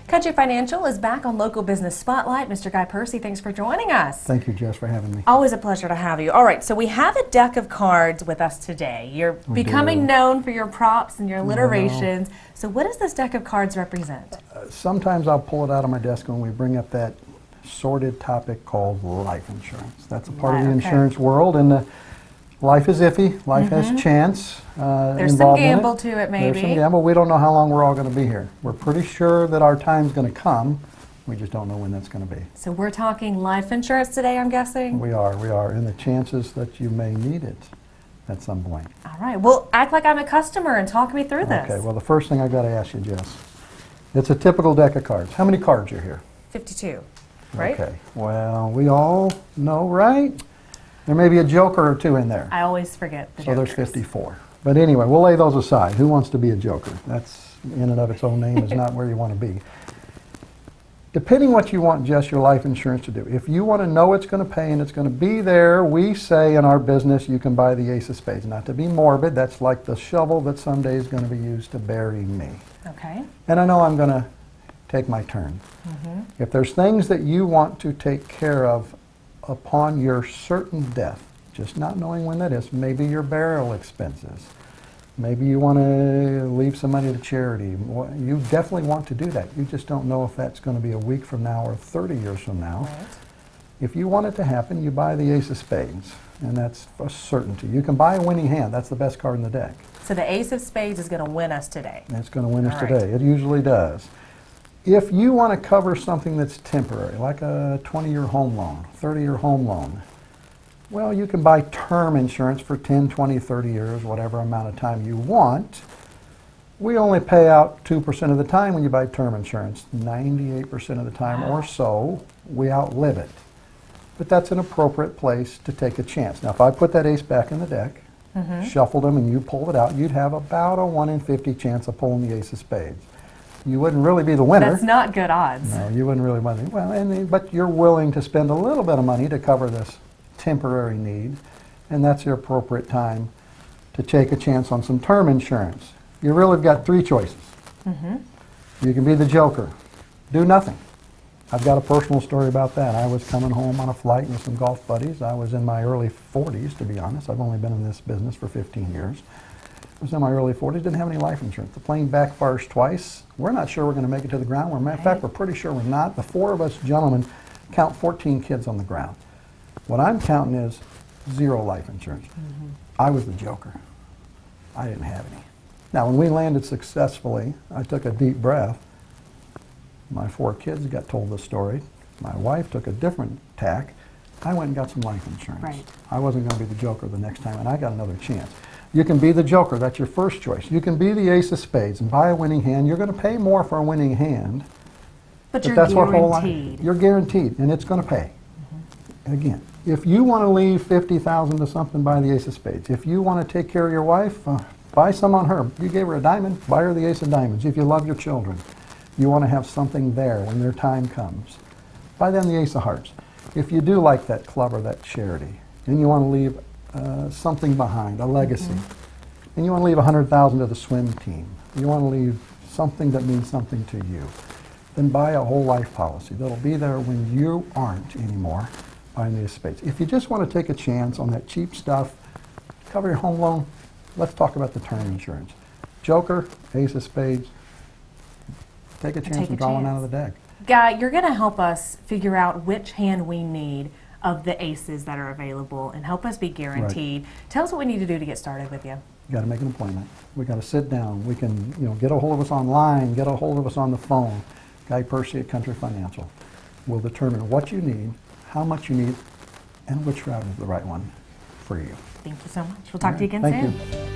Country Financial is back on Local Business Spotlight. Mr. Guy Percy, thanks for joining us. Thank you, Jess, for having me. Always a pleasure to have you. All right, so we have a deck of cards with us today. You're becoming known for your props and your alliterations. So what does this deck of cards represent? Sometimes I'll pull it out of my desk when we bring up that sordid topic called life insurance. That's a part of the insurance world, and life is iffy. Life has chance. There's some gamble to it, maybe. There's some gamble. We don't know how long we're all going to be here. We're pretty sure that our time's going to come. We just don't know when that's going to be. So we're talking life insurance today, I'm guessing? We are, and the chances that you may need it at some point. All right, well, act like I'm a customer and talk me through this. Okay, well, the first thing I've got to ask you, Jess, it's a typical deck of cards. How many cards are here? 52, right? Okay, well, we all know, right? There may be a joker or two in there. I always forget the So there's 54. But anyway, we'll lay those aside. Who wants to be a joker? That's, in and of its own name, is not where you want to be. Depending what you want, Jess, your life insurance to do. If you want to know it's going to pay and it's going to be there, we say in our business you can buy the ace of spades. Not to be morbid, that's like the shovel that someday is going to be used to bury me. Okay. And I know I'm going to take my turn. If there's things that you want to take care of upon your certain death, just not knowing when that is, maybe your burial expenses, maybe you want to leave some money to charity, you definitely want to do that. You just don't know if that's going to be a week from now or 30 years from now. Right. If you want it to happen, you buy the ace of spades, and that's a certainty. You can buy a winning hand. That's the best card in the deck. So the ace of spades is going to win us today. It's going to win us today. It usually does. If you want to cover something that's temporary, like a 20-year home loan, 30-year home loan, well, you can buy term insurance for 10, 20, 30 years, whatever amount of time you want. We only pay out 2% of the time when you buy term insurance. 98% of the time or so, we outlive it. But that's an appropriate place to take a chance. Now, if I put that ace back in the deck, shuffled them, and you pulled it out, you'd have about a 1 in 50 chance of pulling the ace of spades. You wouldn't really be the winner. That's not good odds. No, you wouldn't really want to. Well, but you're willing to spend a little bit of money to cover this temporary need, and that's the appropriate time to take a chance on some term insurance. You really have got three choices. You can be the joker, do nothing. I've got a personal story about that. I was coming home on a flight with some golf buddies. I was in my early 40s, to be honest. I've only been in this business for 15 years. I was in my early 40s, didn't have any life insurance. The plane backfires twice. We're not sure we're going to make it to the ground. In fact, we're pretty sure we're not. The four of us gentlemen count 14 kids on the ground. What I'm counting is 0 life insurance. I was the joker. I didn't have any. Now, when we landed successfully, I took a deep breath. My 4 kids got told the story. My wife took a different tack. I went and got some life insurance. Right. I wasn't going to be the joker the next time, and I got another chance. You can be the joker. That's your first choice. You can be the ace of spades and buy a winning hand. You're going to pay more for a winning hand. But you're that's guaranteed. What whole life, you're guaranteed, and it's going to pay. Again, if you want to leave $50,000 to something, buy the ace of spades. If you want to take care of your wife, buy some on her. You gave her a diamond, buy her the ace of diamonds. If you love your children, you want to have something there when their time comes, buy them the ace of hearts. If you do like that club or that charity, and you want to leave something behind, a legacy, and you want to leave $100,000 to the swim team, you want to leave something that means something to you, then buy a whole life policy that'll be there when you aren't anymore buying the ace of spades. If you just want to take a chance on that cheap stuff, cover your home loan, let's talk about the term insurance. Joker, ace of spades, take a chance and draw one out of the deck. Guy, you're going to help us figure out which hand we need of the aces that are available and help us be guaranteed. Right. Tell us what we need to do to get started with you. You got to make an appointment. We got to sit down. We can, get a hold of us online, get a hold of us on the phone. Guy Percy at Country Financial will determine what you need, how much you need, and which route is the right one for you. Thank you so much. We'll talk to you again soon. Thank you.